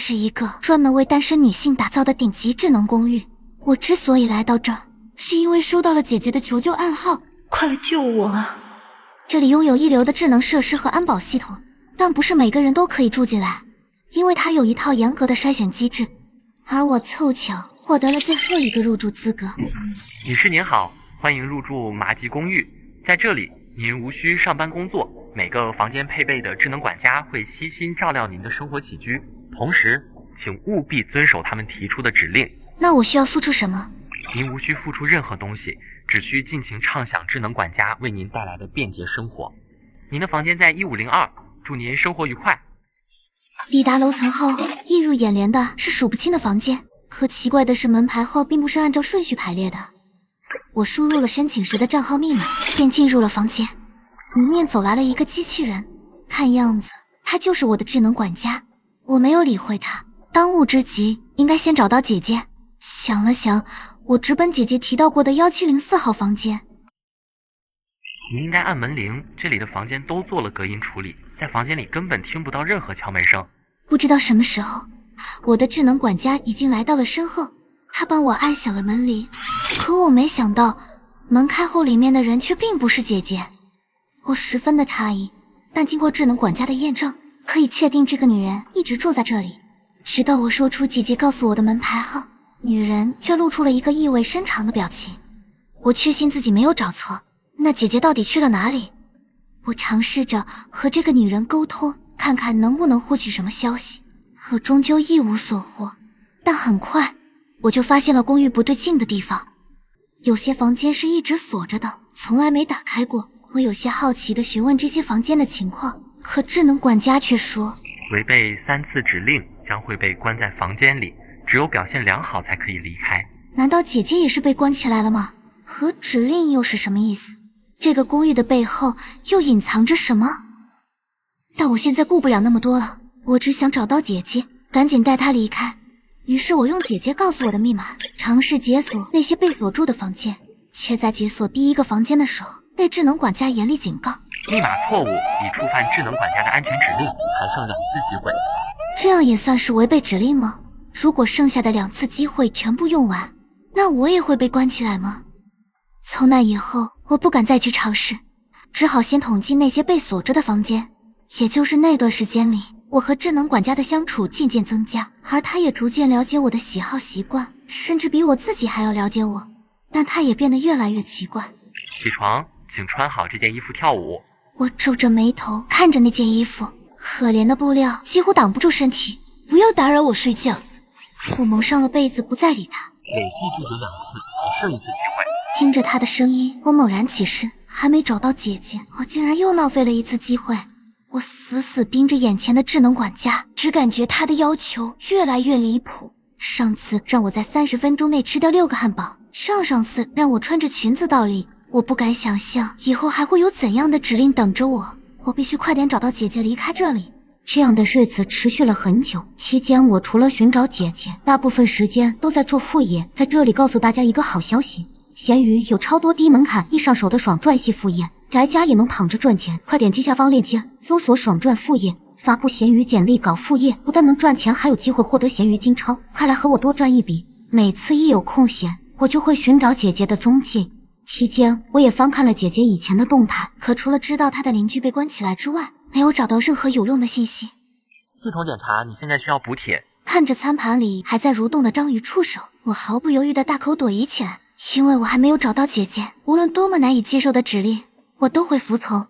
是一个专门为单身女性打造的顶级智能公寓。我之所以来到这儿，是因为收到了姐姐的求救暗号。快来救我啊！这里拥有一流的智能设施和安保系统，但不是每个人都可以住进来，因为它有一套严格的筛选机制。而我凑巧获得了最后一个入住资格。女士您好，欢迎入住麻吉公寓。在这里，您无需上班工作，每个房间配备的智能管家会悉心照料您的生活起居，同时，请务必遵守他们提出的指令。那我需要付出什么？您无需付出任何东西，只需尽情畅享智能管家为您带来的便捷生活。您的房间在1502，祝您生活愉快。抵达楼层后，映入眼帘的是数不清的房间，可奇怪的是门牌号并不是按照顺序排列的。我输入了申请时的账号密码，便进入了房间。迎面走来了一个机器人，看样子他就是我的智能管家。我没有理会他，当务之急应该先找到姐姐。想了想，我直奔姐姐提到过的1704号房间。你应该按门铃，这里的房间都做了隔音处理，在房间里根本听不到任何敲门声。不知道什么时候，我的智能管家已经来到了身后，他帮我按响了门铃。可我没想到，门开后里面的人却并不是姐姐。我十分的诧异，但经过智能管家的验证，可以确定这个女人一直住在这里。直到我说出姐姐告诉我的门牌号，女人却露出了一个意味深长的表情。我确信自己没有找错，那姐姐到底去了哪里？我尝试着和这个女人沟通，看看能不能获取什么消息，可终究一无所获。但很快，我就发现了公寓不对劲的地方。有些房间是一直锁着的，从来没打开过。我有些好奇地询问这些房间的情况，可智能管家却说，违背3次指令将会被关在房间里，只有表现良好才可以离开。难道姐姐也是被关起来了吗？和指令又是什么意思？这个公寓的背后又隐藏着什么？但我现在顾不了那么多了，我只想找到姐姐，赶紧带她离开。于是我用姐姐告诉我的密码，尝试解锁那些被锁住的房间，却在解锁第一个房间的时候，被智能管家严厉警告：密码错误，已触犯智能管家的安全指令，还剩2次机会。这样也算是违背指令吗？如果剩下的2次机会全部用完，那我也会被关起来吗？从那以后，我不敢再去尝试，只好先统计那些被锁着的房间。也就是那段时间里，我和智能管家的相处渐渐增加，而他也逐渐了解我的喜好习惯，甚至比我自己还要了解我。但他也变得越来越奇怪。起床，请穿好这件衣服跳舞。我皱着眉头看着那件衣服，可怜的布料几乎挡不住身体。不要打扰我睡觉。我蒙上了被子，不再理他。累计拒绝2次，只剩1次机会。听着他的声音，我猛然起身，还没找到姐姐，我竟然又浪费了1次机会。我死死盯着眼前的智能管家，只感觉他的要求越来越离谱。上次让我在30分钟内吃掉6个汉堡，上次让我穿着裙子倒立。我不敢想象以后还会有怎样的指令等着我。我必须快点找到姐姐，离开这里。这样的日子持续了很久，期间我除了寻找姐姐，大部分时间都在做副业。在这里告诉大家一个好消息，闲鱼有超多低门槛易上手的爽赚系副业，宅家也能躺着赚钱。快点击下方链接，搜索爽赚副业，发布闲鱼简历搞副业，不但能赚钱，还有机会获得闲鱼金钞。快来和我多赚一笔。每次一有空闲，我就会寻找姐姐的踪迹。期间我也翻看了姐姐以前的动态，可除了知道她的邻居被关起来之外，没有找到任何有用的信息。系统检查，你现在需要补铁。看着餐盘里还在蠕动的章鱼触手，我毫不犹豫地大口朵颐起来。因为我还没有找到姐姐，无论多么难以接受的指令，我都会服从。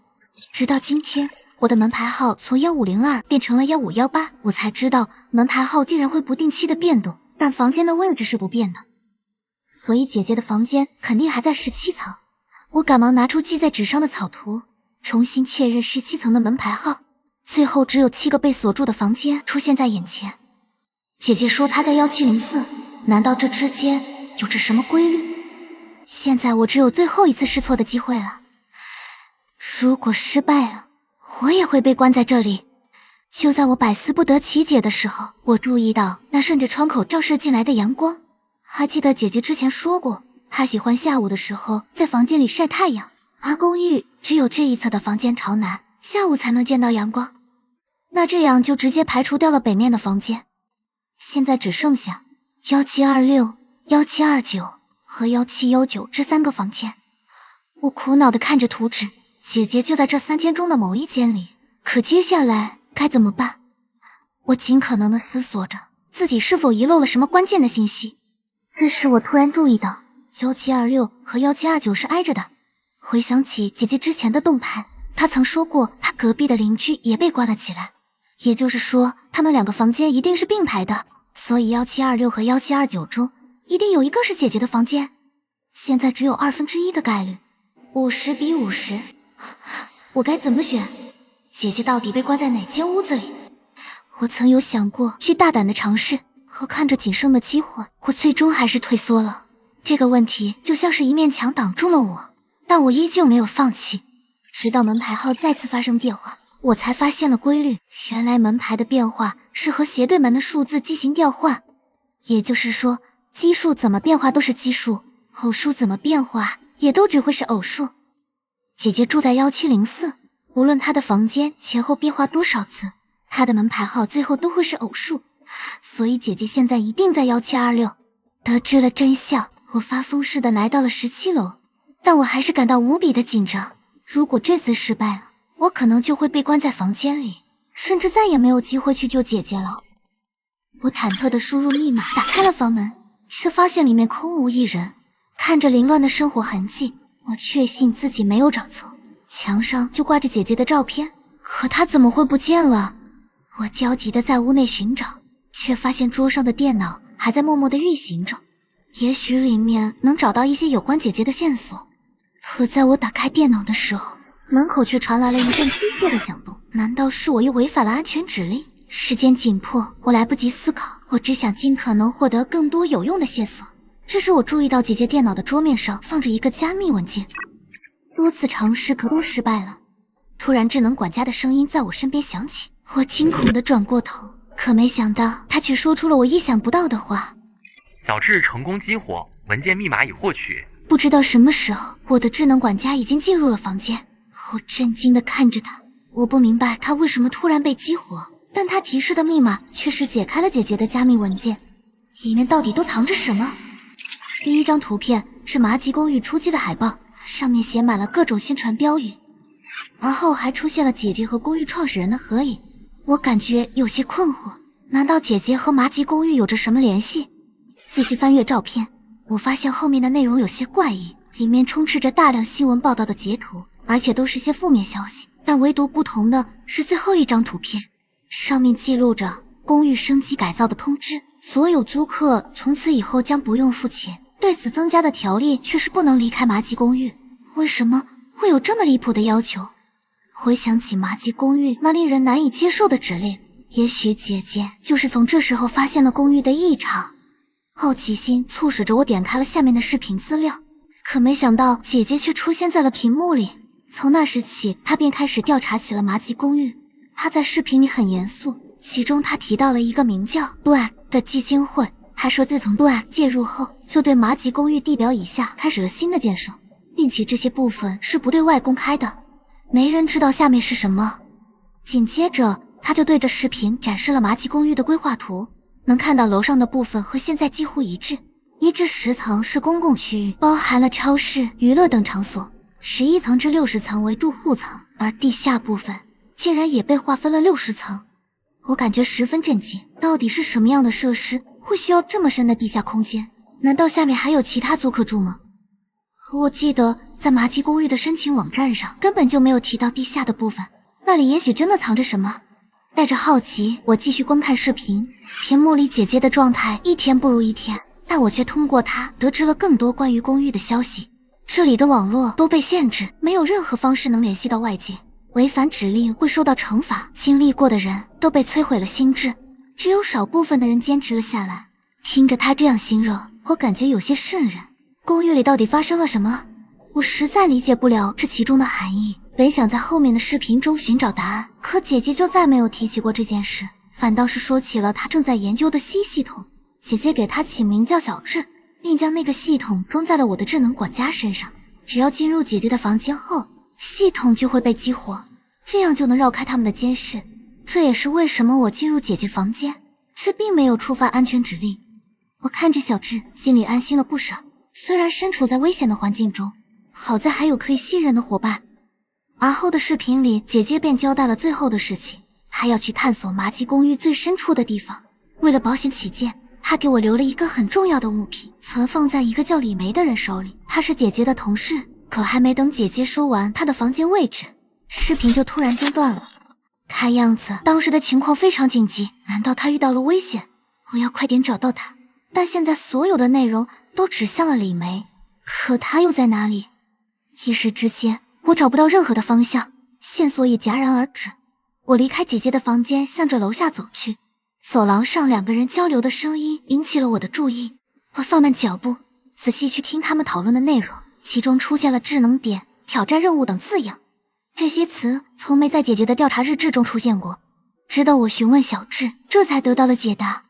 直到今天，我的门牌号从1502变成了1518，我才知道门牌号竟然会不定期的变动，但房间的位置是不变的。所以姐姐的房间肯定还在17层。我赶忙拿出记在纸上的草图，重新确认17层的门牌号。最后只有7个被锁住的房间出现在眼前。姐姐说她在1704，难道这之间有着什么规律？现在我只有最后1次试错的机会了。如果失败了，我也会被关在这里。就在我百思不得其解的时候，我注意到那顺着窗口照射进来的阳光。还记得姐姐之前说过，她喜欢下午的时候在房间里晒太阳，而公寓只有这一侧的房间朝南，下午才能见到阳光。那这样就直接排除掉了北面的房间。现在只剩下1726、1729和1719这3个房间。我苦恼地看着图纸，姐姐就在这3间中的某一间里，可接下来该怎么办？我尽可能地思索着自己是否遗漏了什么关键的信息。这时我突然注意到1726和1729是挨着的，回想起姐姐之前的动态，她曾说过她隔壁的邻居也被关了起来，也就是说他们2个房间一定是并排的，所以1726和1729中一定有一个是姐姐的房间。现在只有1/2的概率，50比50，我该怎么选？姐姐到底被关在哪间屋子里？我曾有想过去大胆的尝试，可看着仅剩的机会，我最终还是退缩了。这个问题就像是一面墙挡住了我，但我依旧没有放弃。直到门牌号再次发生变化，我才发现了规律，原来门牌的变化是和斜对门的数字畸形调换，也就是说奇数怎么变化都是奇数，偶数怎么变化也都只会是偶数。姐姐住在1704，无论她的房间前后变化多少次，她的门牌号最后都会是偶数，所以姐姐现在一定在1726。得知了真相，我发疯似的来到了17楼，但我还是感到无比的紧张。如果这次失败了，我可能就会被关在房间里，甚至再也没有机会去救姐姐了。我忐忑地输入密码，打开了房门，却发现里面空无一人。看着凌乱的生活痕迹，我确信自己没有找错，墙上就挂着姐姐的照片，可她怎么会不见了？我焦急地在屋内寻找，却发现桌上的电脑还在默默地运行着，也许里面能找到一些有关姐姐的线索。可在我打开电脑的时候，门口却传来了一阵机械的响动，难道是我又违反了安全指令？时间紧迫，我来不及思考，我只想尽可能获得更多有用的线索。这时我注意到姐姐电脑的桌面上放着一个加密文件，多次尝试可都失败了。突然智能管家的声音在我身边响起，我惊恐地转过头，可没想到他却说出了我意想不到的话。小智成功激活，文件密码已获取。不知道什么时候，我的智能管家已经进入了房间。我震惊地看着他，我不明白他为什么突然被激活，但他提示的密码却是解开了姐姐的加密文件，里面到底都藏着什么？第一张图片是麻吉公寓初期的海报，上面写满了各种宣传标语，而后还出现了姐姐和公寓创始人的合影。我感觉有些困惑，难道姐姐和麻吉公寓有着什么联系？继续翻阅照片，我发现后面的内容有些怪异，里面充斥着大量新闻报道的截图，而且都是些负面消息。但唯独不同的是最后一张图片，上面记录着公寓升级改造的通知，所有租客从此以后将不用付钱。对此增加的条例却是不能离开麻吉公寓。为什么会有这么离谱的要求？回想起麻吉公寓那令人难以接受的指令，也许姐姐就是从这时候发现了公寓的异常。好奇心促使着我点开了下面的视频资料，可没想到姐姐却出现在了屏幕里。从那时起，她便开始调查起了麻吉公寓。她在视频里很严肃，其中她提到了一个名叫 Black 的基金会。她说自从 Black 介入后，就对麻吉公寓地表以下开始了新的建设，并且这些部分是不对外公开的，没人知道下面是什么。紧接着她就对着视频展示了麻吉公寓的规划图，能看到楼上的部分和现在几乎一致。1至10层是公共区域，包含了超市、娱乐等场所；11层至60层为住户层，而地下部分竟然也被划分了60层。我感觉十分震惊，到底是什么样的设施会需要这么深的地下空间？难道下面还有其他租客住吗？我记得在麻吉公寓的申请网站上根本就没有提到地下的部分，那里也许真的藏着什么。带着好奇，我继续观看视频，屏幕里姐姐的状态一天不如一天，但我却通过她得知了更多关于公寓的消息。这里的网络都被限制，没有任何方式能联系到外界，违反指令会受到惩罚，经历过的人都被摧毁了心智，只有少部分的人坚持了下来。听着他这样形容，我感觉有些瘆人。公寓里到底发生了什么？我实在理解不了这其中的含义，本想在后面的视频中寻找答案，可姐姐就再没有提起过这件事，反倒是说起了她正在研究的新系统。姐姐给她起名叫小智，并将那个系统装在了我的智能管家身上，只要进入姐姐的房间后，系统就会被激活，这样就能绕开他们的监视。这也是为什么我进入姐姐房间，却并没有触发安全指令。我看着小智，心里安心了不少。虽然身处在危险的环境中，好在还有可以信任的伙伴。而后的视频里，姐姐便交代了最后的事情，还要去探索麻吉公寓最深处的地方。为了保险起见，她给我留了一个很重要的物品，存放在一个叫李梅的人手里。她是姐姐的同事。可还没等姐姐说完她的房间位置，视频就突然中断了。看样子当时的情况非常紧急，难道她遇到了危险？我要快点找到她。但现在所有的内容都指向了李梅，可她又在哪里？一时之间，我找不到任何的方向，线索也戛然而止。我离开姐姐的房间，向着楼下走去。走廊上两个人交流的声音引起了我的注意，我放慢脚步，仔细去听他们讨论的内容。其中出现了智能点、挑战任务等字样，这些词从没在姐姐的调查日志中出现过。直到我询问小智，这才得到了解答。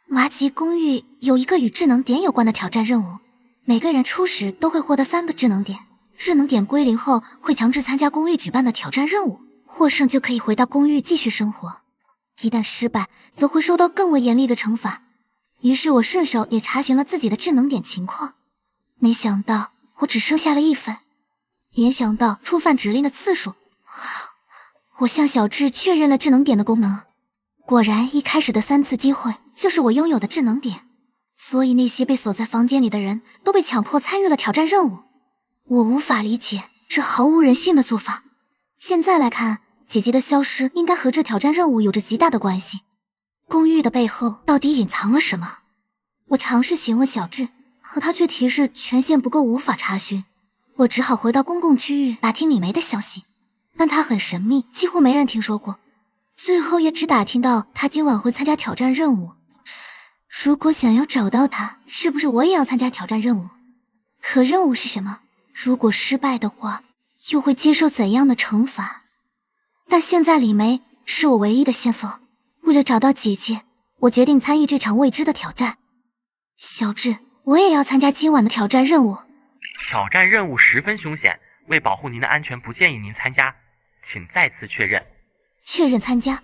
麻吉公寓有一个与智能点有关的挑战任务，每个人初始都会获得3个智能点，智能点归零后会强制参加公寓举办的挑战任务，获胜就可以回到公寓继续生活，一旦失败则会受到更为严厉的惩罚。于是我顺手也查询了自己的智能点情况，没想到我只剩下了1份。联想到触犯指令的次数，我向小智确认了智能点的功能。果然一开始的3次机会就是我拥有的智能点，所以那些被锁在房间里的人都被强迫参与了挑战任务。我无法理解这毫无人性的做法。现在来看，姐姐的消失应该和这挑战任务有着极大的关系。公寓的背后到底隐藏了什么？我尝试询问小智，可他却提示权限不够，无法查询。我只好回到公共区域打听李梅的消息，但她很神秘，几乎没人听说过。最后也只打听到她今晚会参加挑战任务。如果想要找到她，是不是我也要参加挑战任务？可任务是什么？如果失败的话，又会接受怎样的惩罚？但现在李梅是我唯一的线索。为了找到姐姐，我决定参与这场未知的挑战。小智，我也要参加今晚的挑战任务。挑战任务十分凶险，为保护您的安全，不建议您参加，请再次确认。确认参加。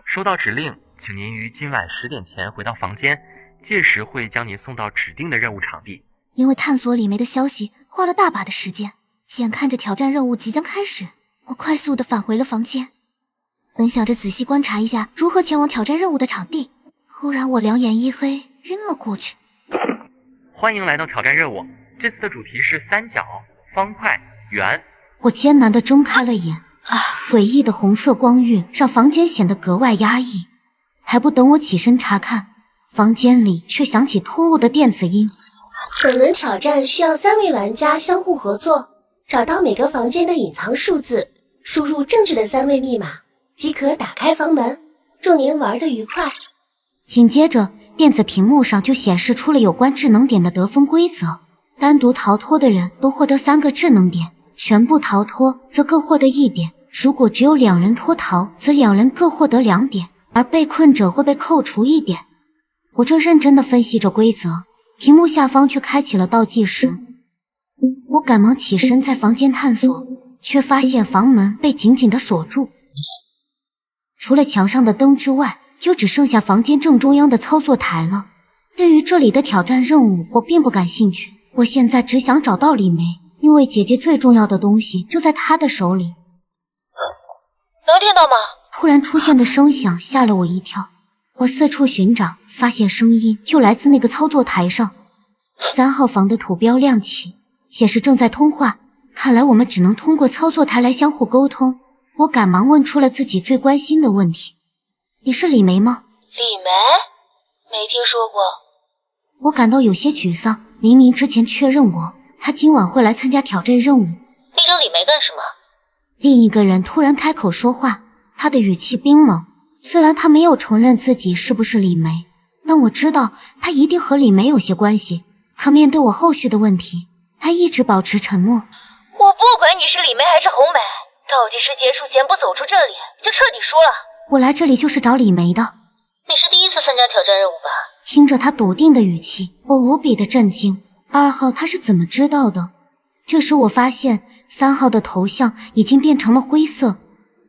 收到指令，请您于今晚10点前回到房间，届时会将您送到指定的任务场地。因为探索李梅的消息花了大把的时间，眼看着挑战任务即将开始，我快速地返回了房间。本想着仔细观察一下如何前往挑战任务的场地，忽然我两眼一黑，晕了过去。欢迎来到挑战任务，这次的主题是三角、方块、圆。我艰难地睁开了眼，诡异的红色光晕让房间显得格外压抑。还不等我起身查看，房间里却响起突兀的电子音。本轮挑战需要3位玩家相互合作，找到每个房间的隐藏数字，输入正确的3位密码，即可打开房门。祝您玩得愉快。紧接着，电子屏幕上就显示出了有关智能点的得分规则。单独逃脱的人都获得3个智能点，全部逃脱则各获得1点。如果只有2人脱逃，则2人各获得2点，而被困者会被扣除1点。我正认真地分析着规则，屏幕下方却开启了倒计时。我赶忙起身在房间探索，却发现房门被紧紧地锁住。除了墙上的灯之外，就只剩下房间正中央的操作台了。对于这里的挑战任务，我并不感兴趣。我现在只想找到李梅，因为姐姐最重要的东西就在她的手里。能听到吗？突然出现的声响吓了我一跳，我四处寻找，发现声音就来自那个操作台上。3号房的图标亮起，显示正在通话，看来我们只能通过操作台来相互沟通。我赶忙问出了自己最关心的问题：你是李梅吗？李梅？没听说过。我感到有些沮丧，明明之前确认过，她今晚会来参加挑战任务。你找李梅干什么？另一个人突然开口说话，他的语气冰冷。虽然他没有承认自己是不是李梅，但我知道他一定和李梅有些关系。他面对我后续的问题，他一直保持沉默。我不管你是李梅还是红梅，倒计时结束前不走出这里，就彻底输了。我来这里就是找李梅的。你是第一次参加挑战任务吧？听着他笃定的语气，我无比的震惊。2号他是怎么知道的？这时我发现3号的头像已经变成了灰色，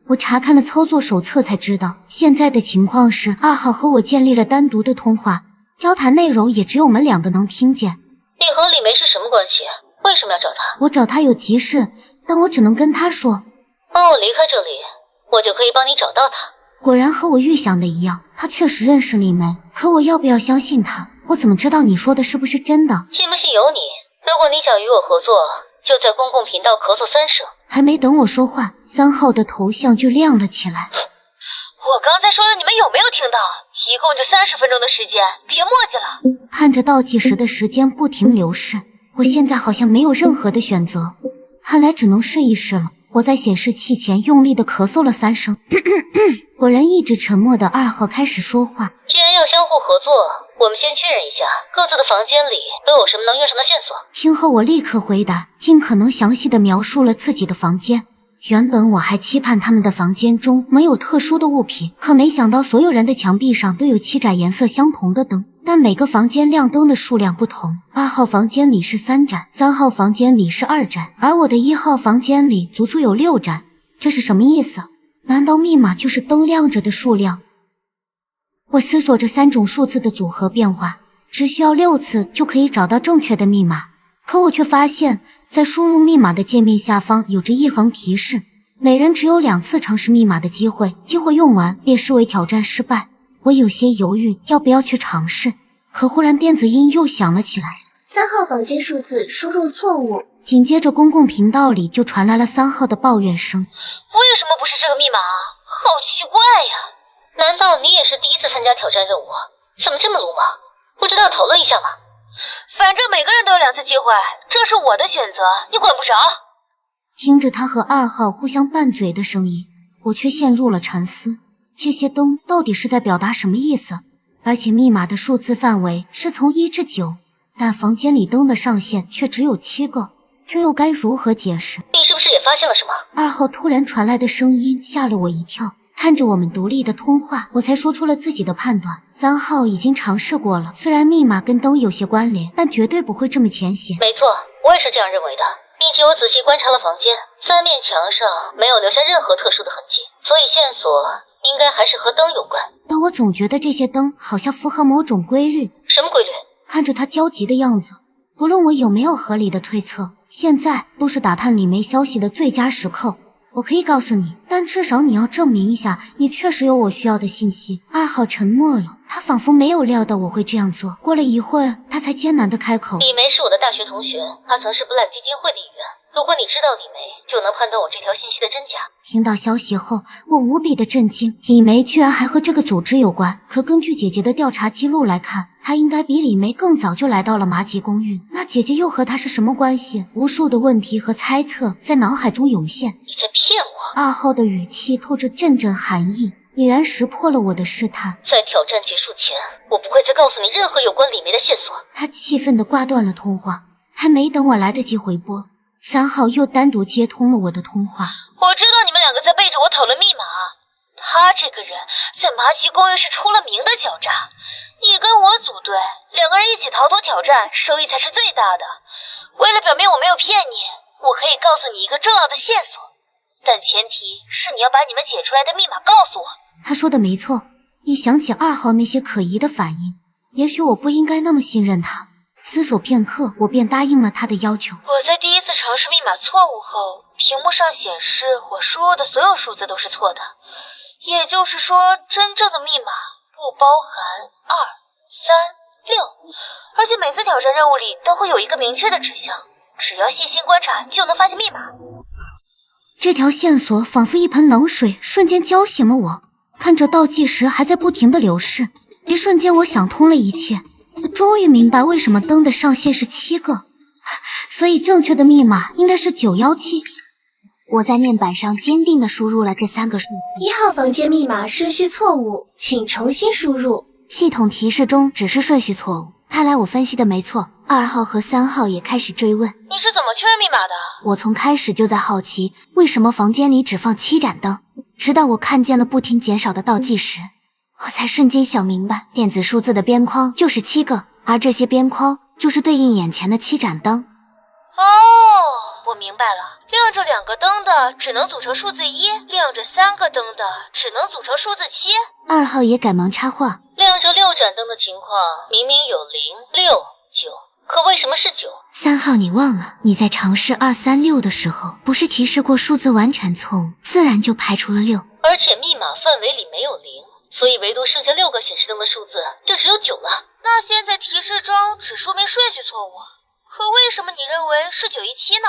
我查看了操作手册才知道，现在的情况是2号和我建立了单独的通话，交谈内容也只有我们2个能听见。你和李梅是什么关系？为什么要找他？我找他有急事，但我只能跟他说。帮我离开这里，我就可以帮你找到他。果然和我预想的一样，他确实认识李梅，可我要不要相信他？我怎么知道你说的是不是真的？信不信由你。如果你想与我合作，就在公共频道咳嗽3声。还没等我说话，3号的头像就亮了起来。我刚才说的你们有没有听到？一共就30分钟的时间，别墨迹了。看着倒计时的时间不停流逝，我现在好像没有任何的选择，看来只能试一试了。我在显示器前用力的咳嗽了3声，果然一直沉默的2号开始说话。既然要相互合作，我们先确认一下各自的房间里都有什么能用上的线索。听后我立刻回答，尽可能详细的描述了自己的房间。原本我还期盼他们的房间中没有特殊的物品，可没想到所有人的墙壁上都有7盏颜色相同的灯，但每个房间亮灯的数量不同。2号房间里是3盏，3号房间里是2盏，而我的1号房间里足足有6盏。这是什么意思？难道密码就是灯亮着的数量？我思索着3种数字的组合变化，只需要6次就可以找到正确的密码。可我却发现，在输入密码的界面下方有着一横提示，每人只有2次尝试密码的机会，机会用完便视为挑战失败。我有些犹豫要不要去尝试，可忽然电子音又响了起来。3号房间数字输入错误。紧接着公共频道里就传来了3号的抱怨声。为什么不是这个密码啊？好奇怪呀！难道你也是第一次参加挑战任务？怎么这么鲁莽？不知道讨论一下吗？反正每个人都有2次机会，这是我的选择，你管不着。听着他和2号互相拌嘴的声音，我却陷入了沉思。这些灯到底是在表达什么意思？而且密码的数字范围是从1至9，但房间里灯的上限却只有7个，这又该如何解释？你是不是也发现了什么？2号突然传来的声音吓了我一跳。看着我们独立的通话，我才说出了自己的判断。3号已经尝试过了，虽然密码跟灯有些关联，但绝对不会这么浅显。没错，我也是这样认为的，并且我仔细观察了房间，3面墙上没有留下任何特殊的痕迹，所以线索应该还是和灯有关。但我总觉得这些灯好像符合某种规律。什么规律？看着他焦急的样子，不论我有没有合理的推测，现在都是打探李梅消息的最佳时刻。我可以告诉你，但至少你要证明一下，你确实有我需要的信息。2号沉默了，他仿佛没有料到我会这样做。过了一会儿，他才艰难地开口：李梅是我的大学同学，她曾是 Black 基金会的一员。如果你知道李梅，就能判断我这条信息的真假。听到消息后，我无比的震惊，李梅居然还和这个组织有关。可根据姐姐的调查记录来看，她应该比李梅更早就来到了麻吉公寓。那姐姐又和她是什么关系？无数的问题和猜测在脑海中涌现。你在骗我！2号的语气透着阵阵寒意，已然识破了我的试探。在挑战结束前，我不会再告诉你任何有关李梅的线索。他气愤地挂断了通话，还没等我来得及回拨，3号又单独接通了我的通话。我知道你们2个在背着我讨论密码，他这个人在麻吉公寓是出了名的狡诈。你跟我组队，2个人一起逃脱挑战，收益才是最大的。为了表明我没有骗你，我可以告诉你一个重要的线索，但前提是你要把你们解出来的密码告诉我。他说的没错，一想起2号那些可疑的反应，也许我不应该那么信任他。思索片刻，我便答应了他的要求。我在第一次尝试密码错误后，屏幕上显示我输入的所有数字都是错的，也就是说，真正的密码不包含2、3、6，而且每次挑战任务里都会有一个明确的指向，只要细心观察就能发现密码。这条线索仿佛一盆冷水，瞬间浇醒了我。看着倒计时还在不停的流逝，一瞬间我想通了一切。终于明白为什么灯的上限是7个，所以正确的密码应该是917。我在面板上坚定地输入了这3个数字。1号房间密码顺序错误，请重新输入。系统提示中只是顺序错误，看来我分析的没错。2号和3号也开始追问：你是怎么确认密码的？我从开始就在好奇，为什么房间里只放7盏灯，直到我看见了不停减少的倒计时，我才瞬间想明白，电子数字的边框就是7个，而这些边框就是对应眼前的7盏灯。哦，我明白了，亮着2个灯的只能组成数字1，亮着3个灯的只能组成数字7。2号也赶忙插话，亮着6盏灯的情况明明有0、6、9，可为什么是9？3号你忘了，你在尝试236的时候，不是提示过数字完全错误，自然就排除了6。而且密码范围里没有0，所以唯独剩下6个显示灯的数字就只有9了。那现在提示中只说明顺序错误，可为什么你认为是917呢？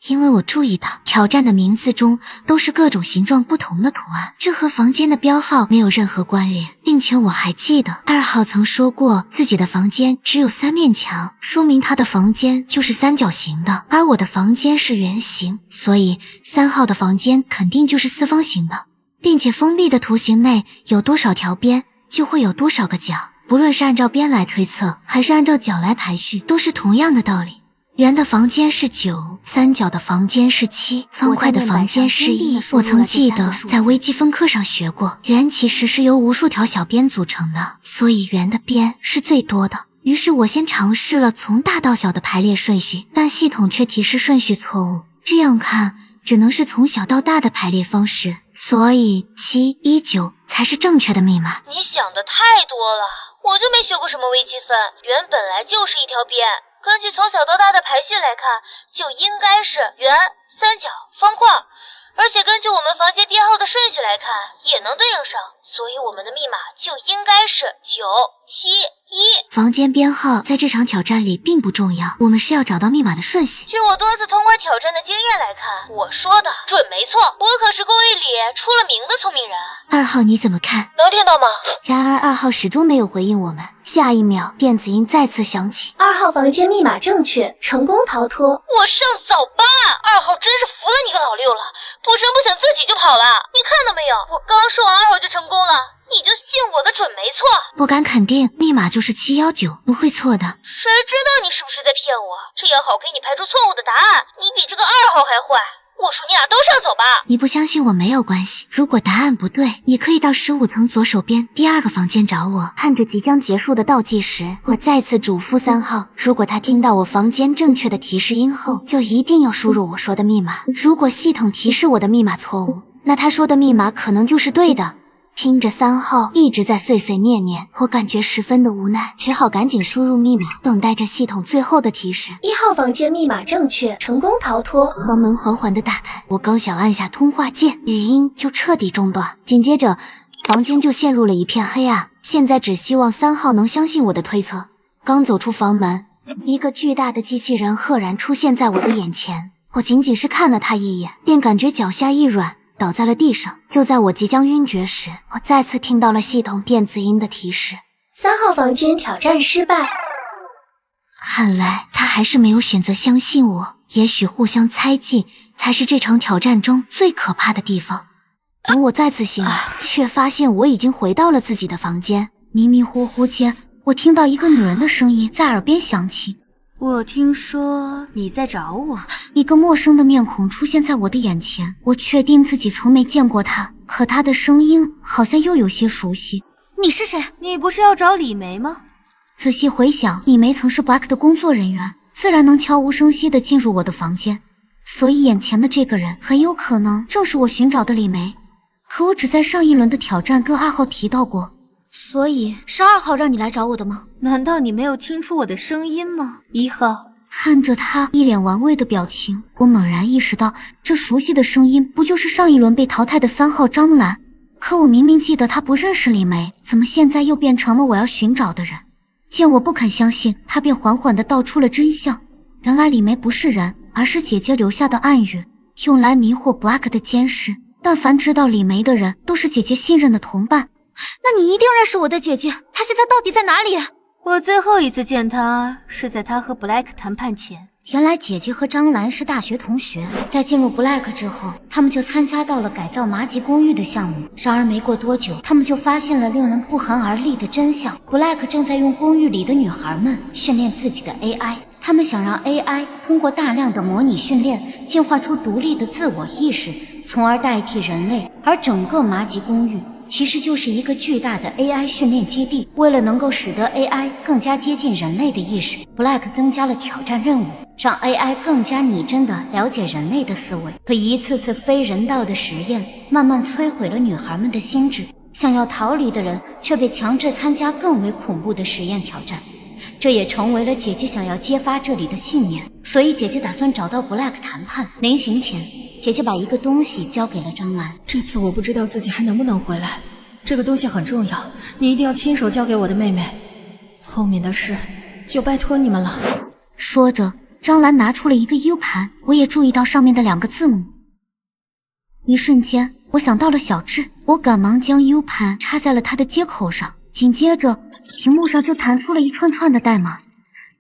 因为我注意到挑战的名字中都是各种形状不同的图案，这和房间的标号没有任何关联，并且我还记得2号曾说过自己的房间只有3面墙，说明他的房间就是三角形的，而我的房间是圆形，所以3号的房间肯定就是四方形的，并且封闭的图形内有多少条边就会有多少个角，不论是按照边来推测还是按照角来排序，都是同样的道理。圆的房间是9，三角的房间是7，方块的房间是1。我曾记得在微积分课上学过，圆其实是由无数条小边组成的，所以圆的边是最多的。于是我先尝试了从大到小的排列顺序，但系统却提示顺序错误。这样看，只能是从小到大的排列方式，所以719才是正确的密码。你想的太多了，我就没学过什么微积分，圆本来就是一条边。根据从小到大的排序来看，就应该是圆、三角、方块，而且根据我们房间编号的顺序来看，也能对应上，所以我们的密码就应该是971。房间编号在这场挑战里并不重要，我们是要找到密码的顺序。据我多次通关挑战的经验来看，我说的准没错，我可是公寓里出了名的聪明人。2号你怎么看？能听到吗？然而2号始终没有回应我们，下一秒电子音再次响起，2号房间密码正确，成功逃脱。我上早八，2号真是服了你个老六了，不声不响自己就跑了，你看到没有？我刚说完2号就成功了，你就信我的准没错。不敢肯定，密码就是719，不会错的。谁知道你是不是在骗我？这样好给你排除错误的答案，你比这个2号还坏。我说你俩都上走吧。你不相信我没有关系，如果答案不对，你可以到15层左手边第2个房间找我。看着即将结束的倒计时，我再次嘱咐3号，如果他听到我房间正确的提示音后，就一定要输入我说的密码。如果系统提示我的密码错误，那他说的密码可能就是对的。听着3号一直在碎碎念念，我感觉十分的无奈，只好赶紧输入密码，等待着系统最后的提示。1号房间密码正确，成功逃脱。房门缓缓地打开，我刚想按下通话键，语音就彻底中断，紧接着房间就陷入了一片黑暗。现在只希望3号能相信我的推测。刚走出房门，一个巨大的机器人赫然出现在我的眼前，我仅仅是看了他一眼，便感觉脚下一软，倒在了地上。就在我即将晕厥时，我再次听到了系统电子音的提示：3号房间挑战失败。看来他还是没有选择相信我，也许互相猜忌才是这场挑战中最可怕的地方。等我再次醒来，却发现我已经回到了自己的房间。迷迷糊糊间，我听到一个女人的声音在耳边响起：我听说你在找我。一个陌生的面孔出现在我的眼前，我确定自己从没见过他，可他的声音好像又有些熟悉。你是谁？你不是要找李梅吗？仔细回想，李梅曾是 Black 的工作人员，自然能悄无声息地进入我的房间，所以眼前的这个人很有可能正是我寻找的李梅。可我只在上一轮的挑战跟2号提到过，所以是2号让你来找我的吗？难道你没有听出我的声音吗？1号。看着他一脸玩味的表情，我猛然意识到，这熟悉的声音不就是上一轮被淘汰的3号张兰？可我明明记得他不认识李梅，怎么现在又变成了我要寻找的人？见我不肯相信，他便缓缓地道出了真相。原来李梅不是人，而是姐姐留下的暗语，用来迷惑 Black 的监视。但凡知道李梅的人，都是姐姐信任的同伴。那你一定认识我的姐姐，她现在到底在哪里？我最后一次见她是在她和 Black 谈判前。原来姐姐和张兰是大学同学，在进入 Black 之后，他们就参加到了改造麻吉公寓的项目。然而没过多久，他们就发现了令人不寒而栗的真相。Black 正在用公寓里的女孩们训练自己的 AI， 他们想让 AI 通过大量的模拟训练，进化出独立的自我意识，从而代替人类。而整个麻吉公寓其实就是一个巨大的 AI 训练基地。为了能够使得 AI 更加接近人类的意识， Black 增加了挑战任务，让 AI 更加拟真地了解人类的思维。可一次次非人道的实验，慢慢摧毁了女孩们的心智。想要逃离的人却被强制参加更为恐怖的实验挑战，这也成为了姐姐想要揭发这里的信念。所以姐姐打算找到 Black 谈判。临行前，姐姐把一个东西交给了张兰。这次我不知道自己还能不能回来，这个东西很重要，你一定要亲手交给我的妹妹，后面的事就拜托你们了。说着，张兰拿出了一个 U 盘，我也注意到上面的2个字母。一瞬间，我想到了小智，我赶忙将 U 盘插在了他的接口上，紧接着屏幕上就弹出了一串串的代码。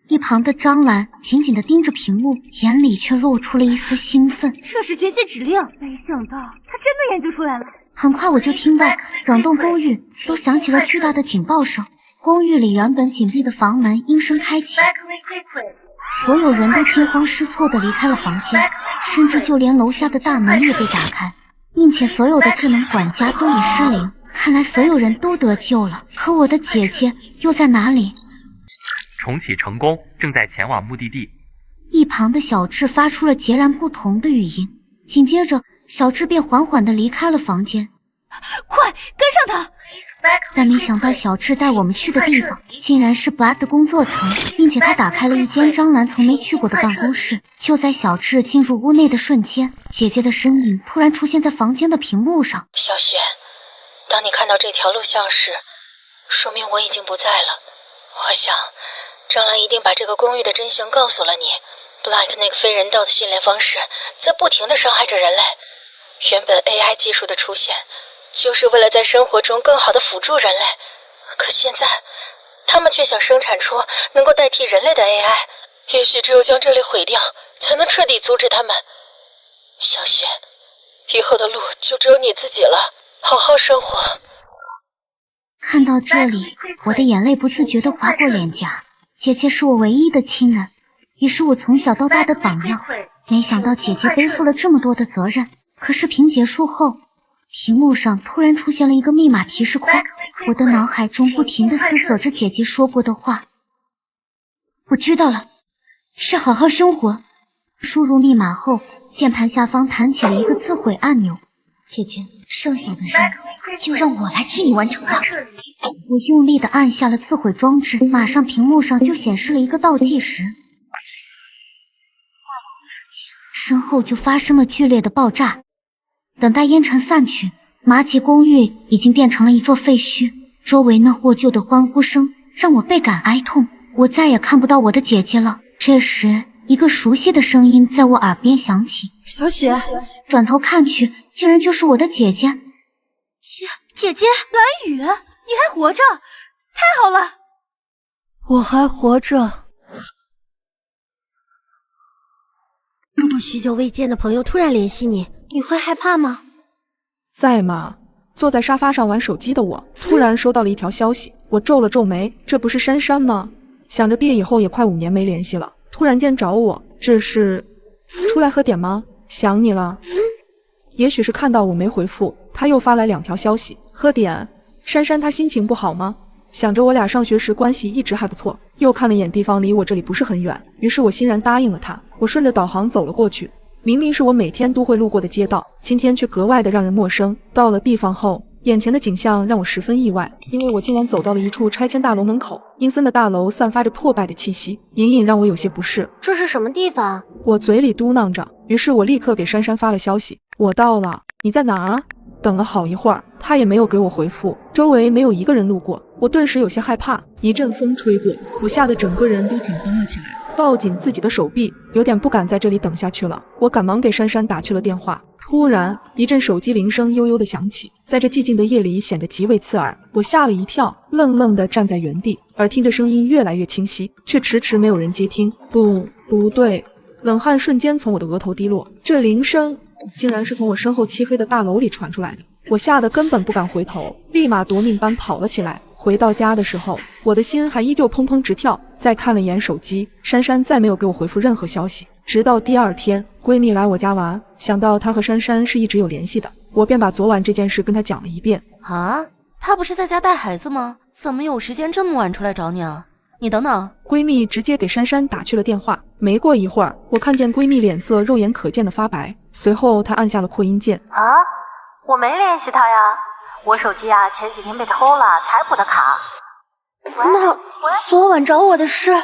一旁的张兰紧紧地盯着屏幕，眼里却露出了一丝兴奋。这是全息指令，没想到他真的研究出来了。很快我就听到整栋公寓都响起了巨大的警报声，公寓里原本紧闭的房门应声开启，所有人都惊慌失措地离开了房间，甚至就连楼下的大门也被打开，并且所有的智能管家都已失灵。看来所有人都得救了，可我的姐姐又在哪里？重启成功，正在前往目的地。一旁的小智发出了截然不同的语音，紧接着小智便缓缓地离开了房间。快跟上他！但没想到小智带我们去的地方竟然是 Black 的工作层，并且他打开了一间张兰从没去过的办公室。就在小智进入屋内的瞬间，姐姐的身影突然出现在房间的屏幕上。小雪，当你看到这条录像时，说明我已经不在了。我想张兰一定把这个公寓的真相告诉了你。Black 那个非人道的训练方式在不停地伤害着人类。原本 AI 技术的出现就是为了在生活中更好地辅助人类，可现在他们却想生产出能够代替人类的 AI。 也许只有将这里毁掉，才能彻底阻止他们。小雪，以后的路就只有你自己了，好好生活。看到这里，我的眼泪不自觉地划过脸颊。姐姐是我唯一的亲人，也是我从小到大的榜样。没想到姐姐背负了这么多的责任。可视频结束后，屏幕上突然出现了一个密码提示框，我的脑海中不停地思索着姐姐说过的话。我知道了，是好好生活。输入密码后，键盘下方弹起了一个自毁按钮。姐姐，剩下的事就让我来替你完成吧。我用力地按下了自毁装置，马上屏幕上就显示了一个倒计时。身后就发生了剧烈的爆炸。等待烟尘散去，麻吉公寓已经变成了一座废墟，周围那获救的欢呼声让我倍感哀痛。我再也看不到我的姐姐了。这时，一个熟悉的声音在我耳边响起。小雪，转头看去，竟然就是我的姐姐。姐姐，蓝雨，你还活着，太好了！我还活着。如果许久未见的朋友突然联系你，你会害怕吗？在吗？坐在沙发上玩手机的我，突然收到了一条消息，我皱了皱眉，这不是珊珊吗？想着毕业以后也快5年没联系了，突然间找我，这是出来喝点吗？想你了。也许是看到我没回复，他又发来2条消息，喝点。珊珊她心情不好吗？想着我俩上学时关系一直还不错，又看了眼地方离我这里不是很远，于是我欣然答应了他。我顺着导航走了过去，明明是我每天都会路过的街道，今天却格外的让人陌生。到了地方后，眼前的景象让我十分意外，因为我竟然走到了一处拆迁大楼门口，阴森的大楼散发着破败的气息，隐隐让我有些不适。这是什么地方？我嘴里嘟囔着，于是我立刻给珊珊发了消息，我到了，你在哪儿？等了好一会儿，她也没有给我回复，周围没有一个人路过，我顿时有些害怕。一阵风吹过，我吓得整个人都紧绷了起来，抱紧自己的手臂，有点不敢在这里等下去了。我赶忙给珊珊打去了电话。突然，一阵手机铃声悠悠地响起，在这寂静的夜里显得极为刺耳。我吓了一跳，愣愣地站在原地，耳听着声音越来越清晰，却迟迟没有人接听。不对，冷汗瞬间从我的额头滴落，这铃声竟然是从我身后漆黑的大楼里传出来的。我吓得根本不敢回头，立马夺命般跑了起来。回到家的时候，我的心还依旧砰砰直跳。再看了一眼手机，珊珊再没有给我回复任何消息。直到第二天，闺蜜来我家玩，想到她和珊珊是一直有联系的，我便把昨晚这件事跟她讲了一遍。啊，她不是在家带孩子吗？怎么有时间这么晚出来找你啊？你等等。闺蜜直接给珊珊打去了电话。没过一会儿，我看见闺蜜脸色肉眼可见的发白，随后她按下了扩音键。啊，我没联系他呀，我手机啊前几天被偷了，才补的卡。那昨晚找我的是？